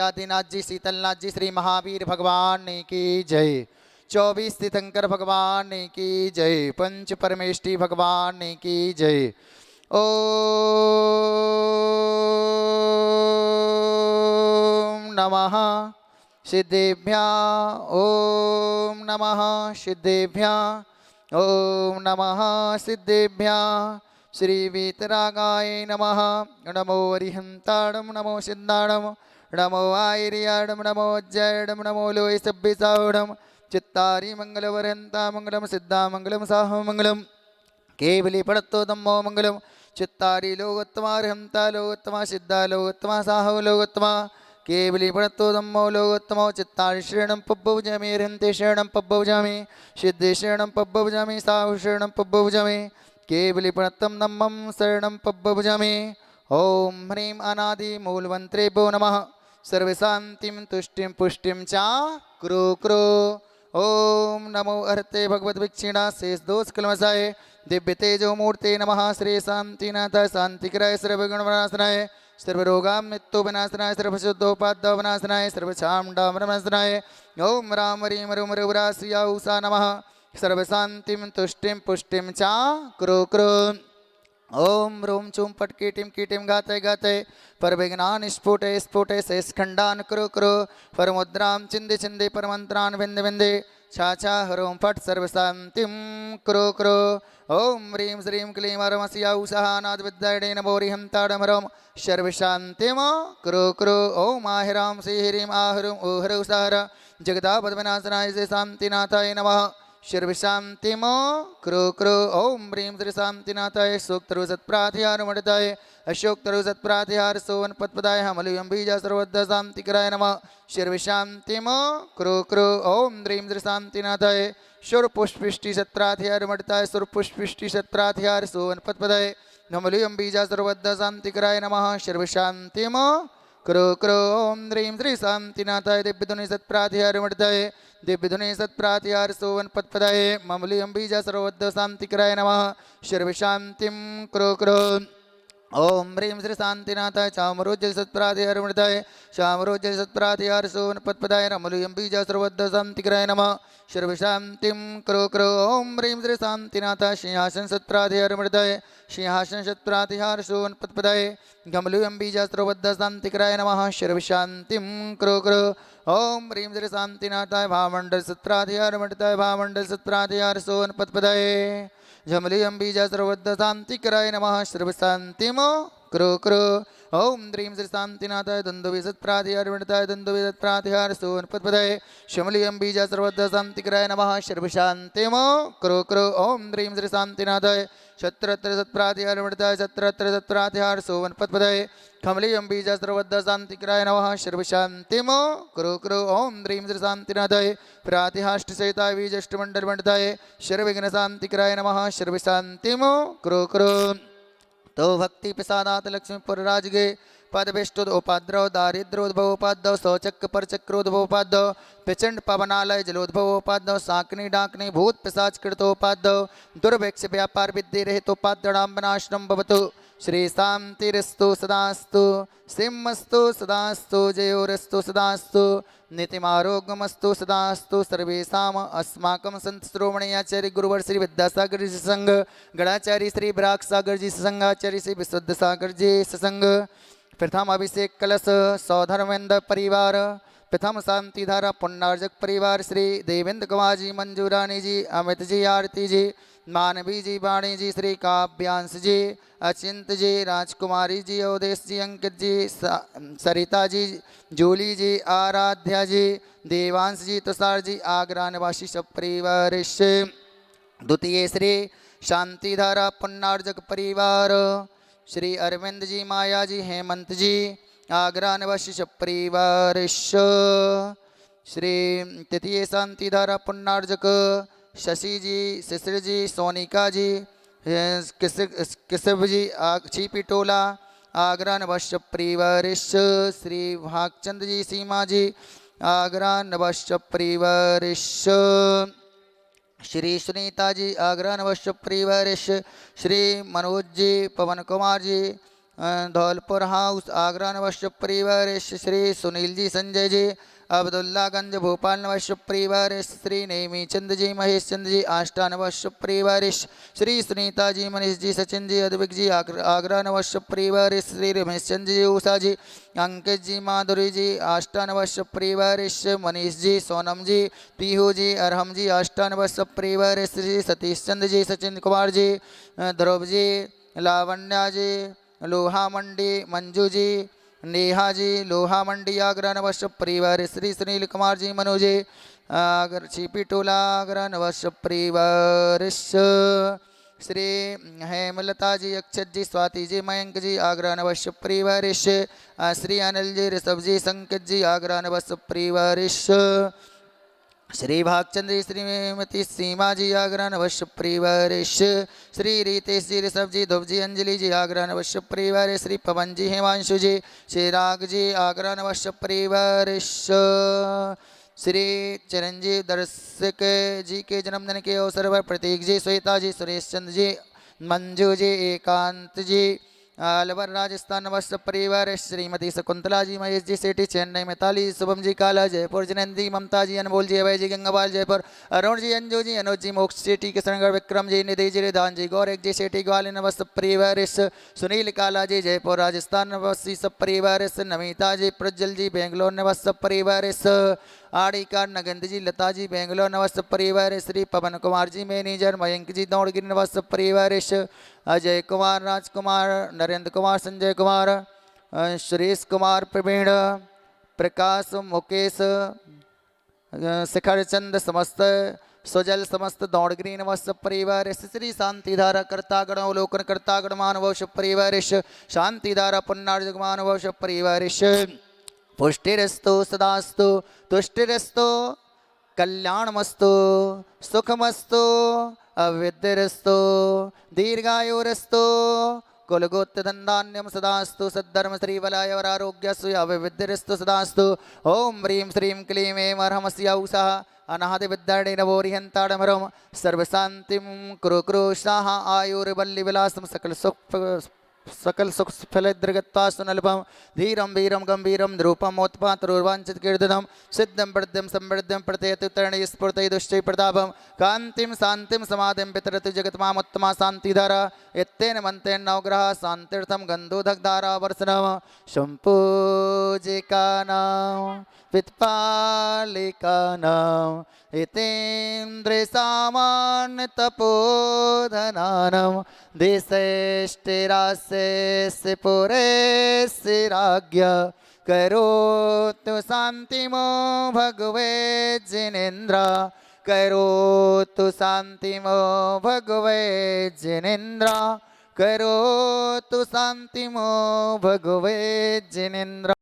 आदिनाथ जी, शीतलनाथ जी, श्री महावीर भगवान की जय। 24 तीर्थंकर भगवान की जय। पंच परमेष्टि भगवान की जय। ओम नमः सिद्धेभ्या, ओम नमः सिद्धेभ्या, ओम नमः सिद्धेभ्या। श्री वीतरागाय नमः। नमो अरिहंताणं, नमो सिद्धाणं, नमो आयर्याणं, नमो अज्जयणं, नमो लोय सभ्यसावणं। चित्तारी मंगलवरंता मंगलम, सिद्धा मंगलम, साह मंगलम, केवली पड़तो दम्मो मंगलम। चित्तारी लोकोत्तमा, रहंता लोकोत्तमा, सिद्धा लोकोत्तमा, साहव लोकोत्तमा, केवली पड़तो दम्मो लोकोत्तमो। चित्तारी शरणं पब्बवजामि, रहंते शरणं पब्बवजामि, सिद्धे शरणं पब्बवजामि, साहु शरणं पब्बवजामि, केवली पड़त्तं नम्मं शरणं पब्बवजामि। ओम ह्रीं अनादि मूलमंत्रेभ्यो नमः। सर्वशांतिं तुष्टिं पुष्टिं च कुरु कुरु। ओम नमो अर्हते भगवद्वीक्षिणा शेष दोष कलमसाय दिव्य तेजो मूर्ते नमः। श्री शांतिनाथाय शांतिकराय सर्वगुणविनाशनाय सर्वरोगां नित्यो विनाशनाय सर्वशुद्धोपाध्याय विनाशनाय सर्वचामुण्डामरनाशनाय ओम राम ह्रीं रुं रुरा श्रिया उषा नमः। सर्वशांतिं तुष्टिं पुष्टिं च कुरु कुरु। ओम रूम चूम पट कीटिम कीटिम गाते गाते पर विघ्नान स्फुटे स्फुटे शेषखंडान कुरु कुरु। पर मुद्राम चिंदे चिंदे पर मंत्रान विंदे विंदे छाछा हरोम फट सर्वशांतिम कुरु कुरु। ओम ह्रीं श्रीं क्लीं हरमसिया उषानाद विद्याडे नमोरिहं ताड़मरम सर्वशांतिम कुरु कुरु। ओम आहिराम श्री ह्रीं आहरुम ओहर उषाहर जगदापद्विनाशनाय से शांतिनाथाय नमः। सर्वशांतिम कुरु कुरु। ओम ह्रीं श्री शांतिनाथाय सूक्तरु सत्प्रातिहारमणिताय अशोक्तरु सत्प्रातिहार सोवन पद्पदाय हमलुयं बीजा सर्वद्ध शांतिकराय नमः। सर्वशांतिम कुरु कुरु। ओम ह्रीं श्री शांतिनाथाय सुरपुष्पिष्टि सत्प्रातिहारमणिताय सुरपुष्पिष्टि सत्प्रातिहार सोवन पद्पदाय हमलुयं बीजा सर्वद्ध शांतिकराय नमः। सर्वशांतिम कुरु कुरु। ओम ह्रीं श्री शांतिनाथाय दिव्यधुनि सत्प्रातिहारमणिताय दिव्यधुनि सत्प्रातिहार सोवन पद्पदाय ममलियं बीजा सर्वद्ध शांतिकराय नमः। सर्वशांतिं कुरु कुरु। ओम ह्रीं श्री शांतिनाथाय चामरोज्जल सत्प्रातिहारमणिताय चामरोज्जल सत्प्रातिहार सोवन पद्पदाय रमलुयं बीजा सर्वद्ध शांतिकराय नमः। सर्वशांतिं कुरु कुरु। ओम ह्रीं श्री शांतिनाथाय सिंहासन सत्प्रातिहारमणिताय सिंहासन सत्प्रातिहार सोवन पद्पदाय गमलुयं बीजा सर्वद्ध शांतिकराय नमः। सर्वशांतिं कुरु कुरु। ओम ह्रीं श्री शांतिनाथाय भामंडल सत्प्रातिहारमणिताय भामंडल सत्प्रातिहार सोवन पद्पदाय झमलियं बीजा सर्वद्ध शांतिकराय नमः। सर्वशांतिम कुरु कुरु। ओम ह्रीं श्री शांतिनाथाय दुन्दुभि सत्प्रातिहारमणिताय दुन्दुभि सत्प्रातिहार सोवन पद्पदाय शमलियं बीजा सर्वद्ध शांतिकराय नमः। सर्वशांतिम कुरु कुरु। ओम ह्रीं श्री शांतिनाथाय शत्रत्र सत्प्रातिहारमणिताय शत्रत्र सत्प्रातिहार सोवन पद्पदाय खमलियं बीजा सर्वद्ध शांतिकराय नमः। सर्वशांतिम कुरु कुरु। ओम ह्रीं श्री शांतिनाथाय प्रातिहाष्टसहिताय बीजष्टमंडलमणिताय सर्वविघ्न शांतिकराय नमः। सर्वशांतिम कुरु कुरु। तो भक्ति प्रसादात लक्ष्मीपुर राजगे पदभिष्टुद उपाद्रव दारिद्रोद्भव उपाद्यव शौचक्र परचक्रोद्भव उपाद्यव प्रचंड पवनालय जलोद्भव उपाद्यव साकनी डाकनी भूत पिशाच कृतोपाद्यव दुर्भिक्ष व्यापार विद्य रहित उपाद्यणाम्बनाश्रम भवतु। श्री शांतिरस्तु सदास्तु सिंहस्तु सदास्तु जयोरस्तु सदास्तु नितिमारोग्यमस्तु सदास्तु। सर्वेषाम् अस्माकं संत श्रोमणी आचार्य गुरुवर श्री विद्यासागर जी संघ गणाचार्य श्री विराग सागर जी संघाचार्य श्री विशुद्ध सागर जी संघ प्रथम अभिषेक कलश सौधर्मेंद्र परिवार प्रथम शांतिधारा पुण्यार्जक परिवार श्री देवेंद्र कुमार जी मंजूरानी जी अमित जी आरती जी मानवी जी वाणी जी श्री काव्यांश जी अचिंत जी राजकुमारी जी अवधेश जी अंकित जी सरिता जी जूली जी आराध्या जी देवांश जी तुषार जी आगरा निवासी सब परिवार से द्वितीय श्री शांतिधारा पुण्यार्जक परिवार श्री अरविंद जी माया जी हेमंत जी आगरा निवासी सब परिवार श्री तृतीय शांतिधारा पुण्यार्जक शशि जी शिशिर जी सोनिका जी किसव जी छिपी टोला आगरा नवश्य परिवार श्री भागचंद जी सीमा जी आगरा नवश्य परिवार श्री सुनीता जी आगरा नवश्य परिवार श्री मनोज जी पवन कुमार जी धौलपुर हाउस आगरा नवश्य परिवार श्री सुनील जी संजय जी अब्दुल्लागंज भोपाल नवश्य परिवार श्री नेमी चंद जी महेश चंद जी आष्टा नवश्य परिवार श्री सुनीता जी मनीष जी सचिन जी अद्विक जी आगरा नवश्य परिवार श्री रमेश चंद जी उषा जी अंकित जी माधुरी जी आष्टा नवश्य परिवार मनीष जी सोनम जी पीहू जी अरहम जी आष्टा नवश्य परिवार श्री सतीश चंद जी सचिन कुमार जी ध्रुव जी लावण्या जी लोहा मंडी मंजू जी नेहा जी लोहा मंडी आगरा नवश्य परिवार श्री सुनील कुमार जी मनोज जी आगर छिपी टोला आगरा नवश्य परिवार श्री हेमलता जी अक्षत जी स्वाति जी मयंक जी आगरा नवश्य परिवार श्री अनिल जी ऋषभ जी संकित जी आगरा नवश्य परिवार श्री भागचंद्र श्रीमती सीमा जी आगरा नवश्य परिवार श्री रितेश जी ऋषभ जी ध्रुव जी अंजलि जी आगरा नवश्य परिवार श्री पवन जी हिमांशु जी चिराग जी आगरा नवश्य परिवार श्री चिरंजीव दर्शक जी के जन्मदिन के अवसर पर प्रतीक जी श्वेता जी सुरेश चंद्र जी मंजू जी एकांत जी अलवर राजस्थान नवश्य परिवार श्रीमती शकुंतला जी महेश जी सेठी चेन्नई मिताली शुभम जी काला जयपुर जिनेन्द्र जी ममता जी अनमोल जी अभय जी गंगापाल जयपुर अरुण जी अंजू जी अनुज जी मोक्ष सेठी किशनगढ़ विक्रम जी निधि जी रिधान जी गौरव जी सेठी ग्वालियर नवश्य परिवार सुनील काला जी जयपुर राजस्थान नवश्य सब परिवार नमिता जी प्रज्वल जी बेंगलोर नवश्य परिवार आड़ीकार नगेंद्र जी लता जी बेंगलोर नवश्य परिवार श्री पवन कुमार जी मैनेजर मयंक जी दौड़गिरी नवश्य परिवार अजय कुमार राजकुमार नरेंद्र कुमार संजय कुमार सुरेश कुमार प्रवीण प्रकाश मुकेश शिखर चंद समस्त सुजल समस्त दौड़गिरी नवश्य परिवार श्री शांतिधारा कर्तागण अवलोकन कर्तागण मानव परिवार शांतिधारा पुण्यार्जक मानव परिवार पुष्टिरस्तु सदास्तु तुष्टिरस्तु कल्याणमस्तु सुखमस्तु अविद्यरस्तु दीर्घायुरस्तु कुलगोत्रधन्धान्यम सदास्तु सद्धर्म श्रीवलाय वरारोग्यस्तु अविद्यरस्तु सदास्तु ओम ह्रीं श्रीं क्लीं ऐं अर्हमस्य औषः अनाहति विद्याणे नवोरिहंताडमरम सर्वशांतिं कुरु कुरु स्वाहा आयुर्वल्लिविलासं सकल सुख फलद्रगत्वा सुनल्भम धीरम वीरम गंभीरम ध्रुपमोत्पातरुर्वांचित कीर्तनम सिद्धम प्रद्यम संवृद्धम प्रत्ययतु तरणय स्फूर्तय दुष्टि प्रतापम कांतिम शांतिम समाधिम पितरतु जगतमामुत्तमा शांतिधारा एत्तेन मंत्रेण नवग्रह शांतिर्थम गंधोदकधारा वर्षणम संपूजिकानां पित्पालिकानां हितेन्द्र सामान्य तपोधनानां देशेष्टिरास्य पुरेस्य राज्ञ करोतु शान्तिमो भगवे जिनेन्द्र करोतु शान्तिमो भगवे जिनेन्द्र करोतु शान्तिमो भगवे जिनेन्द्र।